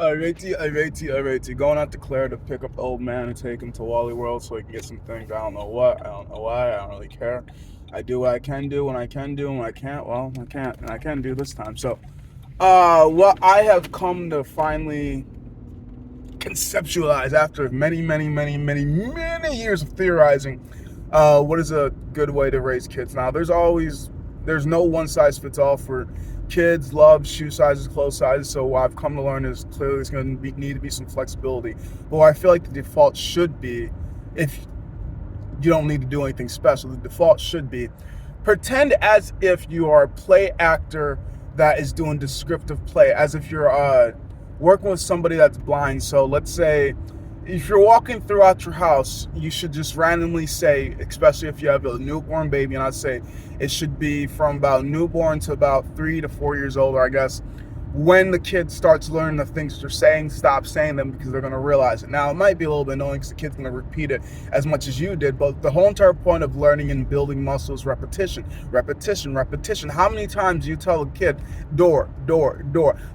Alrighty. Going out to Claire to pick up the old man and take him to Wally World so he can get some things. I don't know what. I don't know why. I don't really care. I do what I can do when I can do, and when I can't, well, I can't. And I can do this time. So, what I have come to finally conceptualize after many years of theorizing, what is a good way to raise kids. Now, there's no one size fits all for kids, love, shoe sizes, clothes sizes. So what I've come to learn is clearly there's going to need to be some flexibility. But what I feel like the default should be, if you don't need to do anything special, the default should be pretend as if you are a play actor that is doing descriptive play, as if you're working with somebody that's blind. So let's say if you're walking throughout your house, you should just randomly say, especially if you have a newborn baby, and I'd say it should be from about newborn to about 3 to 4 years old, or I guess when the kid starts learning the things they're saying, stop saying them because they're going to realize it. Now, it might be a little bit annoying because the kid's going to repeat it as much as you did, but the whole entire point of learning and building muscles, repetition. How many times do you tell a kid, door?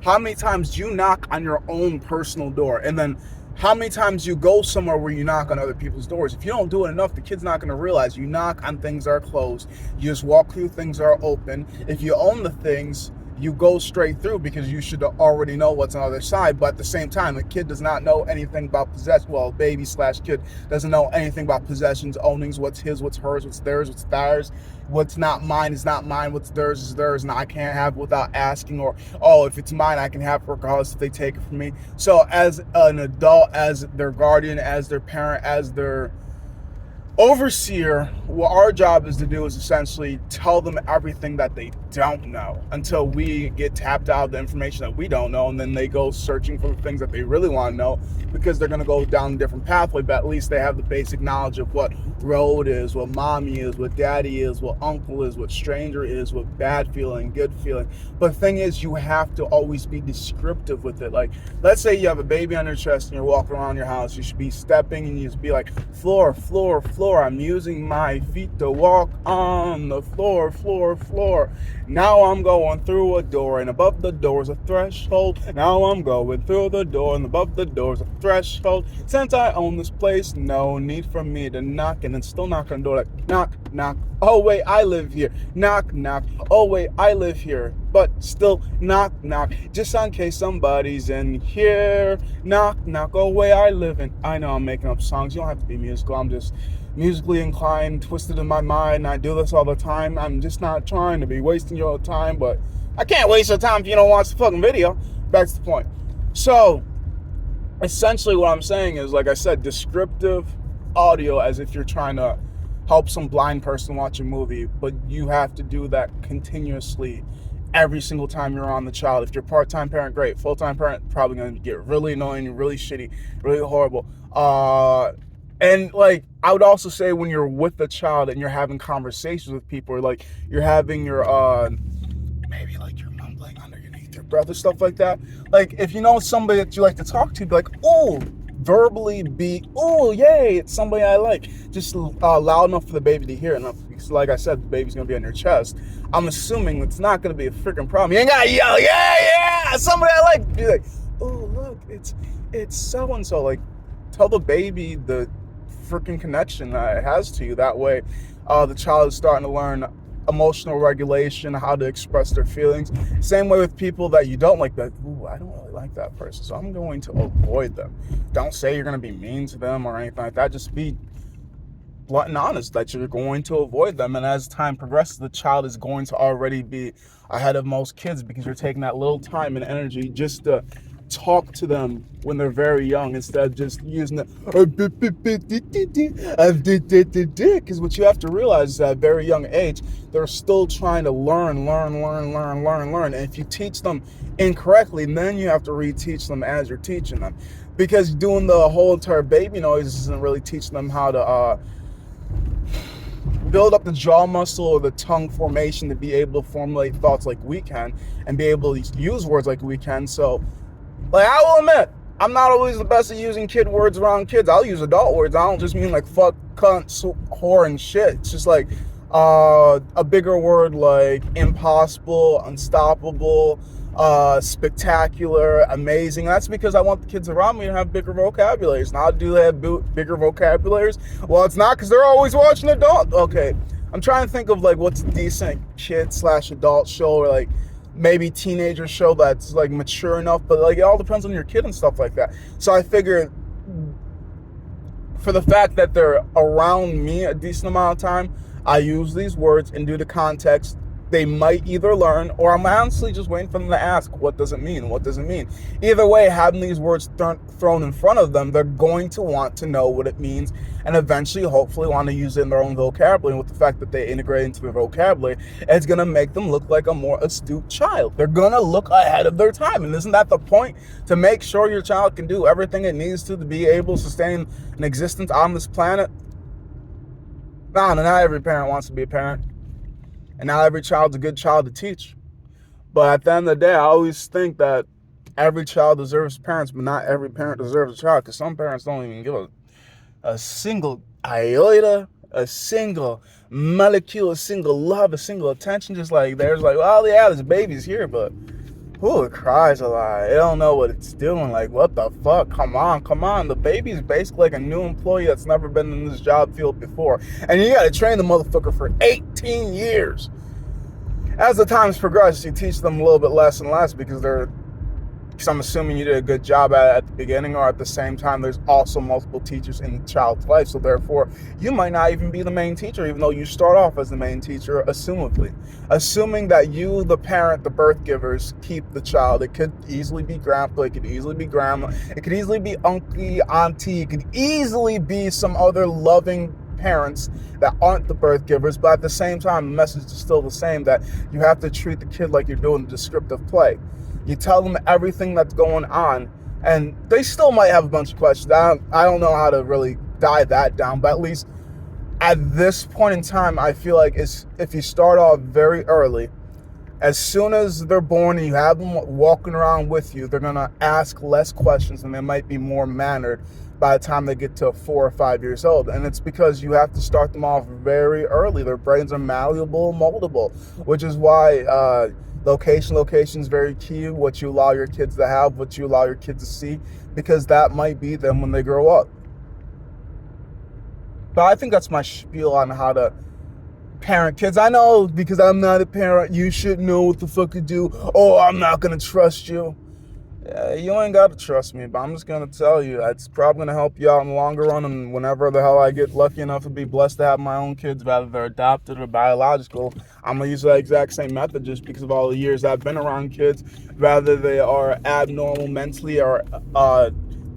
How many times do you knock on your own personal door? And then how many times you go somewhere where you knock on other people's doors? If you don't do it enough, the kid's not going to realize. You knock on things that are closed. You just walk through things that are open. If you own the things, you go straight through because you should already know what's on the other side. But at the same time, the kid does not know anything about possession. Well, baby/kid doesn't know anything about possessions, ownings, what's his, what's hers, what's theirs, what's theirs. What's not mine is not mine. What's theirs is theirs. And I can't have it without asking. Or, oh, if it's mine, I can have it regardless if they take it from me. So as an adult, as their guardian, as their parent, as their overseer, what our job is to do is essentially tell them everything that they don't know until we get tapped out of the information that we don't know, and then they go searching for the things that they really want to know because they're going to go down a different pathway, but at least they have the basic knowledge of what road is, what mommy is, what daddy is, what uncle is, what stranger is, what bad feeling, good feeling. But the thing is, you have to always be descriptive with it. Like, let's say you have a baby on your chest and you're walking around your house, you should be stepping and you just be like, floor. I'm using my feet to walk on the floor. Now I'm going through a door, and above the door is a threshold. Now I'm going through the door, and above the door is a threshold. Since I own this place, no need for me to knock, and then still knock on the door like, knock. Oh wait, I live here. Knock. Oh wait, I live here. But still knock. Just in case somebody's in here. Knock. Oh wait, I live in. I know I'm making up songs. You don't have to be musical. I'm just musically inclined, twisted in my mind. I do this all the time. I'm just not trying to be wasting your time, but I can't waste your time if you don't watch the fucking video. That's the point. So essentially what I'm saying is, like I said, descriptive audio as if you're trying to help some blind person watch a movie, but you have to do that continuously every single time you're on the child. If you're a part-time parent, great. Full-time parent, probably going to get really annoying, really shitty, really horrible. And like, I would also say when you're with the child and you're having conversations with people, or like you're having your, maybe like you're mumbling underneath your breath or stuff like that. Like, if you know somebody that you like to talk to, be like, oh, verbally be, oh, yay, it's somebody I like. Just loud enough for the baby to hear. Because like I said, the baby's going to be on your chest. I'm assuming it's not going to be a freaking problem. You ain't got to yell, yeah, somebody I like. Be like, oh, look, it's so-and-so. Like, tell the baby the freaking connection that it has to you. That way, the child is starting to learn emotional regulation, how to express their feelings. Same way with people that you don't like, that, ooh, I don't really like that person, so I'm going to avoid them. Don't say you're going to be mean to them or anything like that. Just be blunt and honest that you're going to avoid them. And as time progresses, the child is going to already be ahead of most kids because you're taking that little time and energy just to talk to them when they're very young, instead of just using the because what you have to realize is at a very young age, they're still trying to learn. And if you teach them incorrectly, then you have to reteach them as you're teaching them, because doing the whole entire baby noise isn't really teaching them how to build up the jaw muscle or the tongue formation to be able to formulate thoughts like we can and be able to use words like we can. So, like, I will admit, I'm not always the best at using kid words around kids. I'll use adult words. I don't just mean like fuck, cunt, whore, and shit. It's just like a bigger word like impossible, unstoppable, spectacular, amazing. That's because I want the kids around me to have bigger vocabularies. Now, do they have bigger vocabularies? Well, it's not because they're always watching adult. Okay, I'm trying to think of like what's a decent kid/adult show, or like maybe teenager show that's like mature enough, but like it all depends on your kid and stuff like that. So I figure for the fact that they're around me a decent amount of time, I use these words, and due to context, they might either learn, or I'm honestly just waiting for them to ask, what does it mean? What does it mean? Either way, having these words thrown in front of them, they're going to want to know what it means, and eventually, hopefully, want to use it in their own vocabulary. And with the fact that they integrate into their vocabulary, it's going to make them look like a more astute child. They're going to look ahead of their time. And isn't that the point? To make sure your child can do everything it needs to be able to sustain an existence on this planet? No, not every parent wants to be a parent. And not every child's a good child to teach. But at the end of the day, I always think that every child deserves parents, but not every parent deserves a child, because some parents don't even give a single iota, a single molecule, a single love, a single attention. Just like there's like, well, yeah, this baby's here, but it cries a lot. It don't know what it's doing. Like, what the fuck? Come on. The baby's basically like a new employee that's never been in this job field before. And you gotta train the motherfucker for 18 years. As the times progress, you teach them a little bit less and less because I'm assuming you did a good job at the beginning, or at the same time, there's also multiple teachers in the child's life. So therefore, you might not even be the main teacher, even though you start off as the main teacher, assuming that you, the parent, the birth givers, keep the child. It could easily be grandpa, it could easily be grandma, it could easily be uncle, auntie, it could easily be some other loving parents that aren't the birth givers. But at the same time, the message is still the same, that you have to treat the kid like you're doing a descriptive play. You tell them everything that's going on, and they still might have a bunch of questions. I don't know how to really dive that down, but at least at this point in time, I feel like if you start off very early, as soon as they're born and you have them walking around with you, they're going to ask less questions, and they might be more mannered by the time they get to 4 or 5 years old. And it's because you have to start them off very early. Their brains are malleable, moldable, which is why location is very key. What you allow your kids to have, what you allow your kids to see, because that might be them when they grow up. But I think that's my spiel on how to parent kids. I know, because I'm not a parent, you should know what the fuck to do. Oh, I'm not gonna trust you. Yeah, you ain't got to trust me, but I'm just going to tell you, it's probably going to help you out in the longer run. And whenever the hell I get lucky enough to be blessed to have my own kids, whether they're adopted or biological, I'm going to use that exact same method, just because of all the years I've been around kids, whether they are abnormal mentally or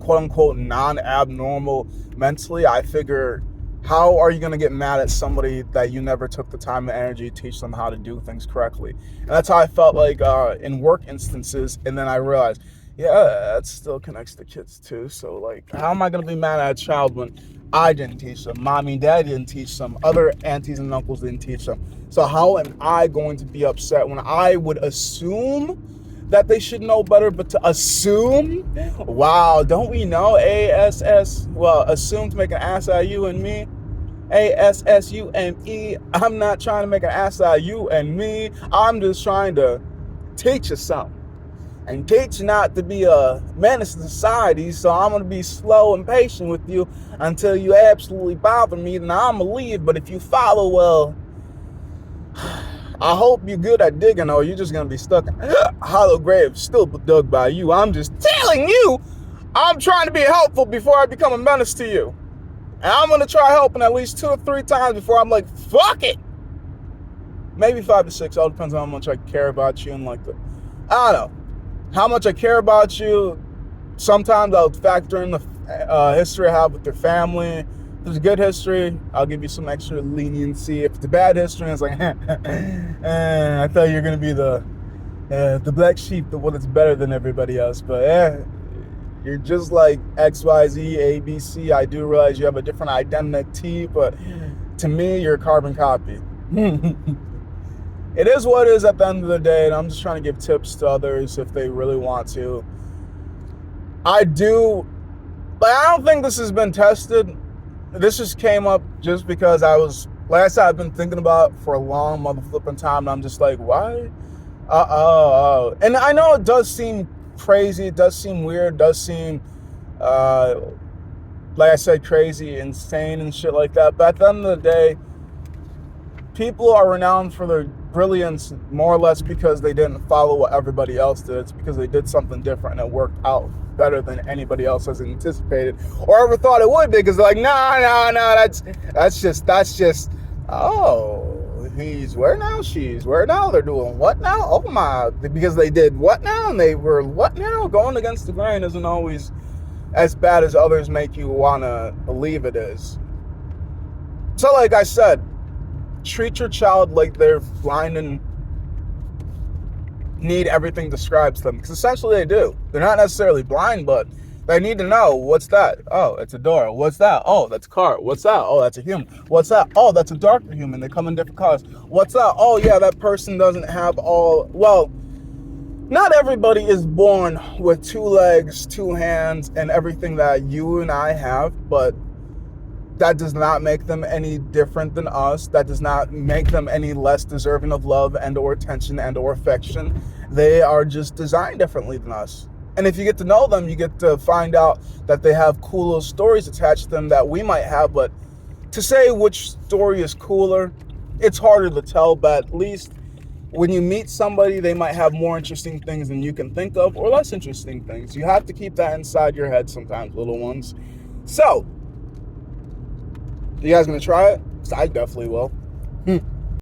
quote unquote non-abnormal mentally. I figure, how are you going to get mad at somebody that you never took the time and energy to teach them how to do things correctly? And that's how I felt like in work instances. And then I realized, yeah, that still connects to kids too. So like, how am I going to be mad at a child when I didn't teach them, mommy and daddy didn't teach them, other aunties and uncles didn't teach them? So how am I going to be upset when I would assume that they should know better? But to assume, wow, don't we know ASS? Well, assume to make an ass out of you and me. ASSUME. I'm not trying to make an ass out of you and me. I'm just trying to teach you something, and teach you not to be a menace to society. So I'm going to be slow and patient with you until you absolutely bother me. Then I'm going to leave. But if you follow, well, I hope you're good at digging, or you're just going to be stuck in a hollow grave still dug by you. I'm just telling you, I'm trying to be helpful before I become a menace to you. And I'm going to try helping at least 2 or 3 times before I'm like, fuck it. Maybe 5 to 6. All depends on how much I care about you, and I don't know. How much I care about you. Sometimes I'll factor in the history I have with your family. If it's a good history, I'll give you some extra leniency. If it's a bad history, it's like, I thought you were going to be the black sheep, the one that's better than everybody else. But you're just like XYZ, ABC. I do realize you have a different identity, but to me, you're a carbon copy. It is what it is at the end of the day, and I'm just trying to give tips to others if they really want to. I don't think this has been tested. This just came up just because like I said, I've been thinking about it for a long motherflipping time, and I'm just like, why And I know it does seem crazy, it does seem weird, it does seem, uh, like I said, crazy, insane, and shit like that. But at the end of the day, people are renowned for their brilliance more or less because they didn't follow what everybody else did. It's because they did something different and it worked out better than anybody else has anticipated or ever thought it would be. Because they're like, no, that's just. Oh, he's where now? She's where now? They're doing what now? Oh my! Because they did what now? And they were what now? Going against the grain isn't always as bad as others make you want to believe it is. So, like I said, treat your child like they're blind and need everything described to them, because essentially they do. They're not necessarily blind, but they need to know, what's that? Oh, it's a door. What's that? Oh, that's a car. What's that? Oh, that's a human. What's that? Oh, that's a darker human. They come in different colors. What's that? Oh yeah, that person doesn't have all, well, not everybody is born with 2 legs, 2 hands, and everything that you and I have, but that does not make them any different than us. That does not make them any less deserving of love and or attention and or affection. They are just designed differently than us. And if you get to know them, you get to find out that they have cool little stories attached to them that we might have. But to say which story is cooler, it's harder to tell. But at least when you meet somebody, they might have more interesting things than you can think of, or less interesting things. You have to keep that inside your head sometimes, little ones. So, you guys gonna try it? 'Cause I definitely will.